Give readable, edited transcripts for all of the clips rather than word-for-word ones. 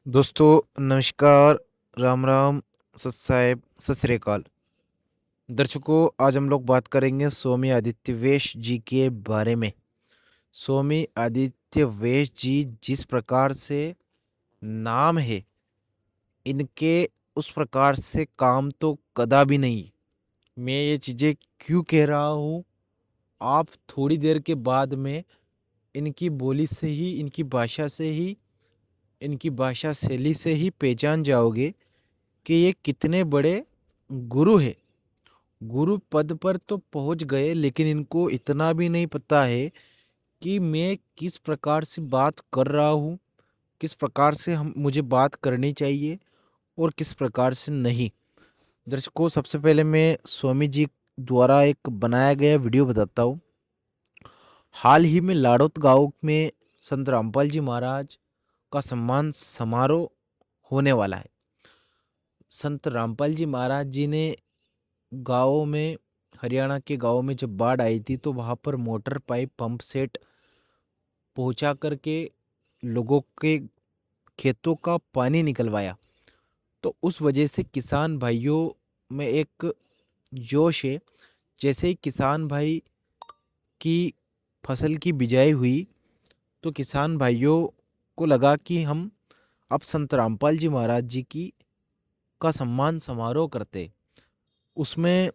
दोस्तों नमस्कार, राम राम, सत साहेब, सत श्री अकाल। दर्शकों, आज हम लोग बात करेंगे स्वामी आदित्य वेश जी के बारे में। स्वामी आदित्य वेश जी जिस प्रकार से नाम है इनके, उस प्रकार से काम तो कदापि नहीं। मैं ये चीज़ें क्यों कह रहा हूँ, आप थोड़ी देर के बाद में इनकी बोली से ही, इनकी भाषा से ही, इनकी भाषा शैली से ही पहचान जाओगे कि ये कितने बड़े गुरु है। गुरु पद पर तो पहुंच गए, लेकिन इनको इतना भी नहीं पता है कि मैं किस प्रकार से बात कर रहा हूँ, किस प्रकार से हम मुझे बात करनी चाहिए और किस प्रकार से नहीं। दर्शकों, सबसे पहले मैं स्वामी जी द्वारा एक बनाया गया वीडियो बताता हूँ। हाल ही में लाड़ौत गांव में संत रामपाल जी महाराज का सम्मान समारोह होने वाला है। संत रामपाल जी महाराज जी ने गाँवों में, हरियाणा के गाँव में जब बाढ़ आई थी तो वहाँ पर मोटर पाइप पंप सेट पहुँचा करके लोगों के खेतों का पानी निकलवाया। तो उस वजह से किसान भाइयों में एक जोश है। जैसे ही किसान भाई की फसल की बिजाई हुई तो किसान भाइयों को लगा कि हम अब संत रामपाल जी महाराज जी की का सम्मान समारोह करते। उसमें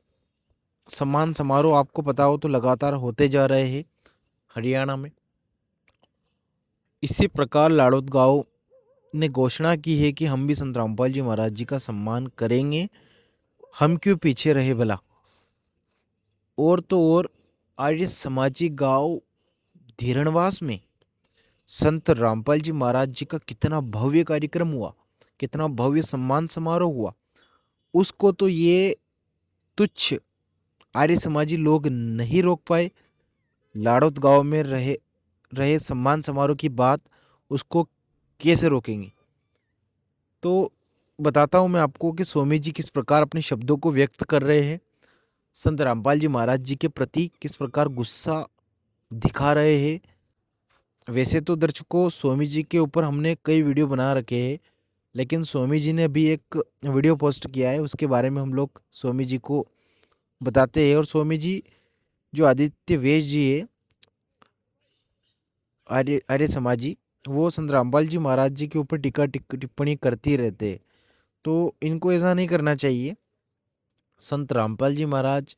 सम्मान समारोह आपको पता हो तो लगातार होते जा रहे हैं हरियाणा में। इसी प्रकार लाड़ौत गांव ने घोषणा की है कि हम भी संत रामपाल जी महाराज जी का सम्मान करेंगे। हम क्यों पीछे रहे भला। और तो और आर्य समाजी गांव धीरणवास में संत रामपाल जी महाराज जी का कितना भव्य कार्यक्रम हुआ, कितना भव्य सम्मान समारोह हुआ। उसको तो ये तुच्छ आर्य समाजी लोग नहीं रोक पाए। लाड़ौत गांव में रहे रहे सम्मान समारोह की बात उसको कैसे रोकेंगे। तो बताता हूँ मैं आपको कि स्वामी जी किस प्रकार अपने शब्दों को व्यक्त कर रहे हैं, संत रामपाल जी महाराज जी के प्रति किस प्रकार गुस्सा दिखा रहे हैं। वैसे तो दर्शकों, स्वामी जी के ऊपर हमने कई वीडियो बना रखे हैं, लेकिन स्वामी जी ने अभी एक वीडियो पोस्ट किया है, उसके बारे में हम लोग स्वामी जी को बताते हैं। और स्वामी जी जो आदित्य वेश जी है, आर्य आर्य समाजी, वो संत रामपाल जी महाराज जी के ऊपर टीका टिप्पणी करती रहते हैं। तो इनको ऐसा नहीं करना चाहिए। संत रामपाल जी महाराज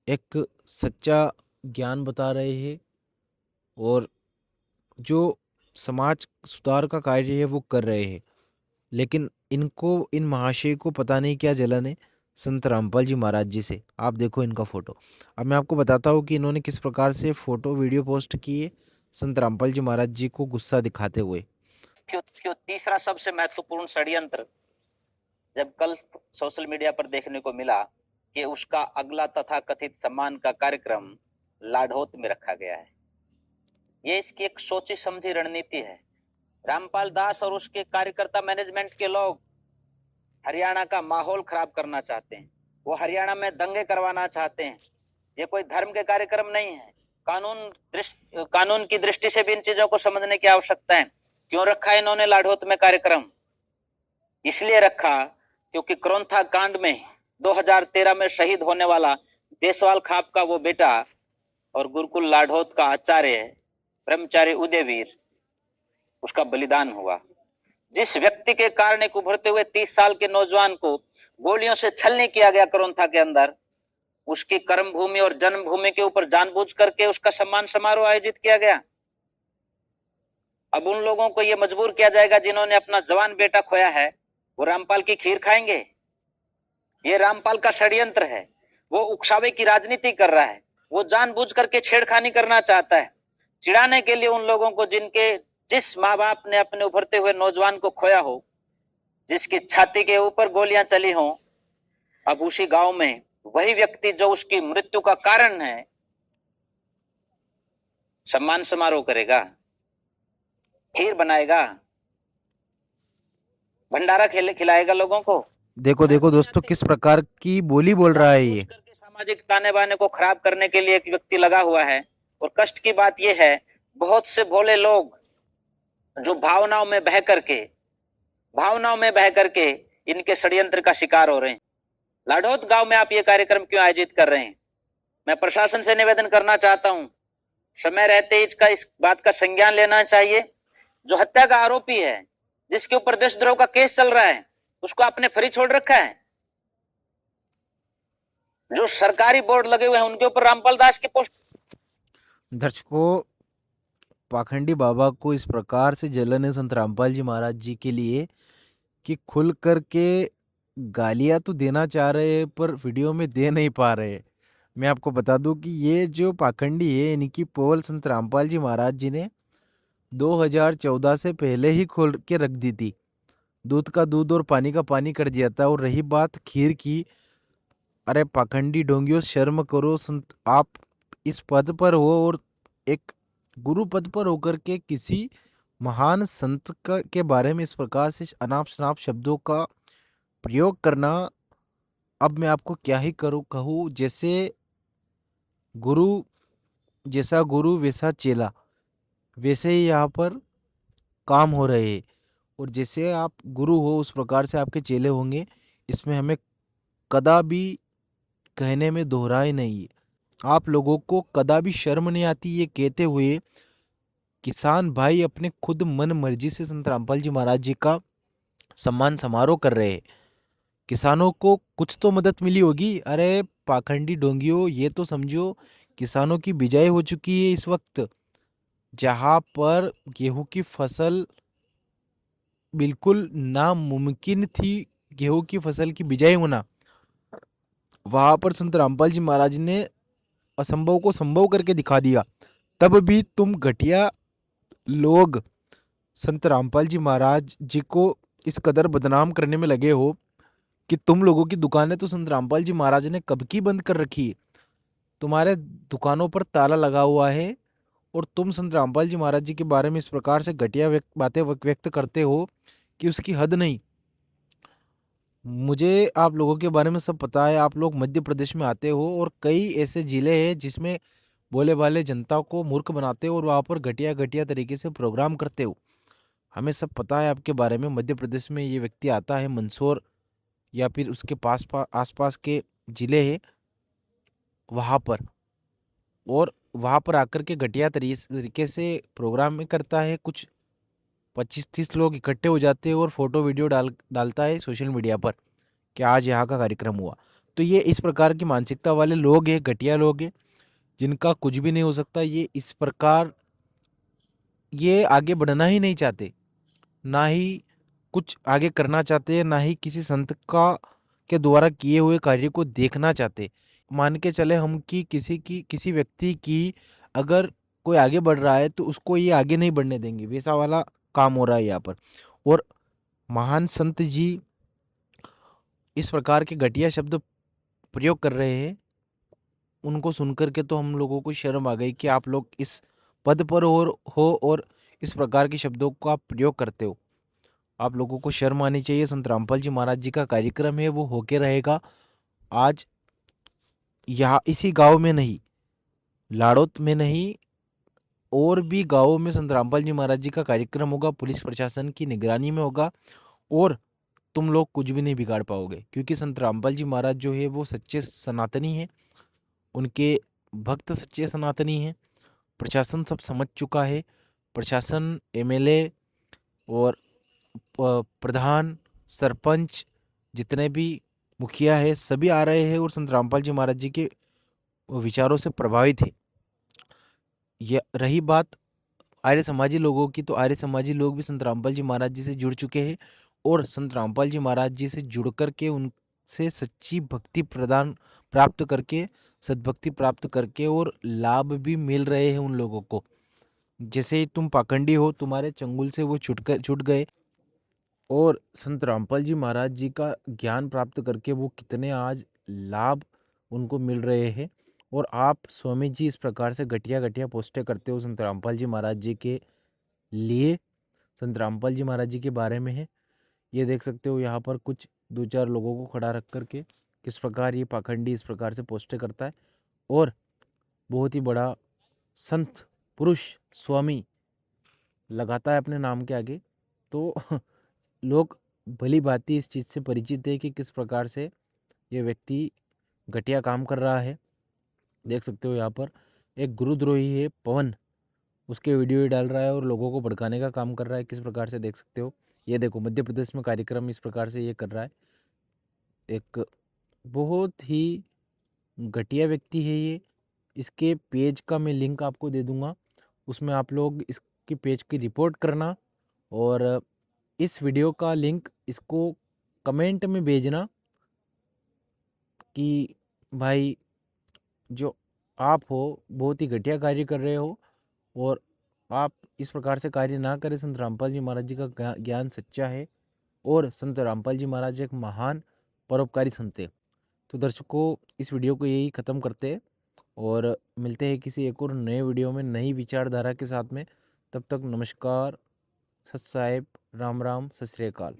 एक सच्चा ज्ञान बता रहे हैं और जो समाज सुधार का कार्य है वो कर रहे हैं। लेकिन इनको, इन महाशय को पता नहीं क्या जलन है संत रामपाल जी महाराज जी से। आप देखो इनका फोटो। अब मैं आपको बताता हूँ कि इन्होंने किस प्रकार से फोटो वीडियो पोस्ट किए संत रामपाल जी महाराज जी को गुस्सा दिखाते हुए। क्यों तीसरा सबसे महत्वपूर्ण षड्यंत्र जब कल सोशल मीडिया पर देखने को मिला कि उसका अगला तथा कथित सम्मान का कार्यक्रम लाढ़ौत में रखा गया है। ये इसकी एक सोची समझी रणनीति है। रामपाल दास और उसके कार्यकर्ता मैनेजमेंट के लोग हरियाणा का माहौल खराब करना चाहते हैं। वो हरियाणा में दंगे करवाना चाहते हैं। ये कोई धर्म के कार्यक्रम नहीं है। कानून की दृष्टि से भी इन चीजों को समझने की आवश्यकता है। क्यों रखा इन्होंने लाढ़ौत में कार्यक्रम? इसलिए रखा क्योंकि क्रोंथा कांड में 2013 में शहीद होने वाला देसवाल खाप का वो बेटा और गुरुकुल लाढ़ौत का आचार्य ब्रह्मचारी उदयवीर, उसका बलिदान हुआ। जिस व्यक्ति के कारण एक उभरते हुए 30 साल के नौजवान को गोलियों से छलनी किया गया क्रोंथा के अंदर, उसकी कर्म भूमि और जन्मभूमि के ऊपर जानबूझ करके उसका सम्मान समारोह आयोजित किया गया। अब उन लोगों को यह मजबूर किया जाएगा जिन्होंने अपना जवान बेटा खोया है, वो रामपाल की खीर खाएंगे। ये रामपाल का षड्यंत्र है। वो उकसावे की राजनीति कर रहा है। वो जानबूझ करके छेड़खानी करना चाहता है, चिढ़ाने के लिए उन लोगों को जिस माँ बाप ने अपने उभरते हुए नौजवान को खोया हो, जिसकी छाती के ऊपर गोलियां चली हो। अब उसी गांव में वही व्यक्ति जो उसकी मृत्यु का कारण है, सम्मान समारोह करेगा, खीर बनाएगा, भंडारा खिलाएगा लोगों को। देखो देखो दोस्तों, किस प्रकार की बोली बोल रहा है ये। सामाजिक ताने बाने को खराब करने के लिए एक व्यक्ति लगा हुआ है। और कष्ट की बात यह है, बहुत से भोले लोग जो भावनाओं में बह करके भावनाओं में बह करके इनके षड्यंत्र का शिकार हो रहे हैं। लाढ़ौत गांव में आप ये कार्यक्रम क्यों आयोजित कर रहे हैं? मैं प्रशासन से निवेदन करना चाहता हूं, समय रहते इस बात का संज्ञान लेना चाहिए। जो हत्या का आरोपी है, जिसके ऊपर देशद्रोह का केस चल रहा है, उसको आपने फ्री छोड़ रखा है। जो सरकारी बोर्ड लगे हुए हैं उनके ऊपर रामपाल दास की पोस्ट। दर्शकों, पाखंडी बाबा को इस प्रकार से जलन है संत रामपाल जी महाराज जी के लिए कि खुल करके गालियां तो देना चाह रहे हैं पर वीडियो में दे नहीं पा रहे। मैं आपको बता दूं कि ये जो पाखंडी है इनकी पोल संत रामपाल जी महाराज जी ने 2014 से पहले ही खोल के रख दी थी। दूध का दूध और पानी का पानी कर दिया था। और रही बात खीर की, अरे पाखंडी ढोंगियों, शर्म करो। संत आप इस पद पर हो और एक गुरु पद पर होकर के किसी महान संत के बारे में इस प्रकार से अनाप शनाप शब्दों का प्रयोग करना, अब मैं आपको क्या ही करूं कहूँ। गुरु जैसा गुरु वैसा चेला, वैसे ही यहाँ पर काम हो रहे हैं। और जैसे आप गुरु हो उस प्रकार से आपके चेले होंगे, इसमें हमें कदा भी कहने में दोहराए नहीं है। आप लोगों को कदा भी शर्म नहीं आती ये कहते हुए किसान भाई अपने खुद मन मर्जी से संत रामपाल जी महाराज जी का सम्मान समारोह कर रहे हैं। किसानों को कुछ तो मदद मिली होगी। अरे पाखंडी ढोंगियों, ये तो समझो किसानों की बिजाई हो चुकी है इस वक्त। जहां पर गेहूं की फसल बिल्कुल नामुमकिन थी, गेहूं की फसल की बिजाई होना, वहां पर संत रामपाल जी महाराज ने असंभव को संभव करके दिखा दिया। तब भी तुम घटिया लोग संत रामपाल जी महाराज जी को इस कदर बदनाम करने में लगे हो कि तुम लोगों की दुकानें तो संत रामपाल जी महाराज ने कब की बंद कर रखी है। तुम्हारे दुकानों पर ताला लगा हुआ है और तुम संत रामपाल जी महाराज जी के बारे में इस प्रकार से घटिया बातें व्यक्त करते हो कि उसकी हद नहीं। मुझे आप लोगों के बारे में सब पता है। आप लोग मध्य प्रदेश में आते हो और कई ऐसे जिले हैं जिसमें बोले भाले जनता को मूर्ख बनाते हो और वहाँ पर घटिया घटिया तरीके से प्रोग्राम करते हो। हमें सब पता है आपके बारे में। मध्य प्रदेश में ये व्यक्ति आता है, मंदसौर या फिर उसके आसपास के जिले हैं वहाँ पर, और वहाँ पर आकर के घटिया तरीके से प्रोग्राम में करता है। कुछ 25-30 लोग इकट्ठे हो जाते हैं और फोटो वीडियो डालता है सोशल मीडिया पर कि आज यहाँ का कार्यक्रम हुआ। तो ये इस प्रकार की मानसिकता वाले लोग हैं, घटिया लोग हैं, जिनका कुछ भी नहीं हो सकता। ये इस प्रकार ये आगे बढ़ना ही नहीं चाहते, ना ही कुछ आगे करना चाहते हैं, ना ही किसी संत का के द्वारा किए हुए कार्य को देखना चाहते। मान के चले हम कि किसी व्यक्ति की अगर कोई आगे बढ़ रहा है तो उसको ये आगे नहीं बढ़ने देंगे, वैसा वाला काम हो रहा है यहाँ पर। और महान संत जी इस प्रकार के घटिया शब्द प्रयोग कर रहे हैं, उनको सुनकर के तो हम लोगों को शर्म आ गई कि आप लोग इस पद पर और इस प्रकार के शब्दों का आप प्रयोग करते हो। आप लोगों को शर्म आनी चाहिए। संत रामपाल जी महाराज जी का कार्यक्रम है, वो होके रहेगा। आज यहाँ इसी गांव में नहीं, लाड़ौत में नहीं, और भी गांवों में संत रामपाल जी महाराज जी का कार्यक्रम होगा, पुलिस प्रशासन की निगरानी में होगा। और तुम लोग कुछ भी नहीं बिगाड़ पाओगे, क्योंकि संत रामपाल जी महाराज जो है वो सच्चे सनातनी हैं, उनके भक्त सच्चे सनातनी हैं। प्रशासन सब समझ चुका है। प्रशासन, एमएलए और प्रधान, सरपंच, जितने भी मुखिया है, सभी आ रहे हैं और संत रामपाल जी महाराज जी के विचारों से प्रभावित है। यह रही बात आर्य समाजी लोगों की, तो आर्य समाजी लोग भी संत रामपाल जी महाराज जी से जुड़ चुके हैं और संत रामपाल जी महाराज जी से जुड़ करके उनसे सच्ची भक्ति प्रदान प्राप्त करके, सद्भक्ति प्राप्त करके, और लाभ भी मिल रहे हैं उन लोगों को। जैसे ही तुम पाखंडी हो, तुम्हारे चंगुल से वो छूट गए और संत रामपाल जी महाराज जी का ज्ञान प्राप्त करके वो कितने आज लाभ उनको मिल रहे हैं। और आप स्वामी जी इस प्रकार से घटिया घटिया पोस्टें करते हो संत रामपाल जी महाराज जी के लिए, संत रामपाल जी महाराज जी के बारे में है। ये देख सकते हो यहाँ पर कुछ 2-4 लोगों को खड़ा रख करके किस प्रकार ये पाखंडी इस प्रकार से पोस्टें करता है। और बहुत ही बड़ा संत पुरुष स्वामी लगाता है अपने नाम के आगे, तो लोग भली भांति इस चीज़ से परिचित है कि किस प्रकार से ये व्यक्ति घटिया काम कर रहा है। देख सकते हो यहाँ पर एक गुरुद्रोही है पवन, उसके वीडियो ही डाल रहा है और लोगों को भड़काने का काम कर रहा है। किस प्रकार से देख सकते हो, ये देखो मध्य प्रदेश में कार्यक्रम इस प्रकार से ये कर रहा है। एक बहुत ही घटिया व्यक्ति है ये। इसके पेज का मैं लिंक आपको दे दूंगा, उसमें आप लोग इसके पेज की रिपोर्ट करना और इस वीडियो का लिंक इसको कमेंट में भेजना कि भाई जो आप हो बहुत ही घटिया कार्य कर रहे हो और आप इस प्रकार से कार्य ना करें। संत रामपाल जी महाराज जी का ज्ञान सच्चा है और संत रामपाल जी महाराज एक महान परोपकारी संत है। तो दर्शकों इस वीडियो को यही ख़त्म करते हैं और मिलते हैं किसी एक और नए वीडियो में नई विचारधारा के साथ में। तब तक नमस्कार, सत साहेब, राम राम, सत श्री अकाल।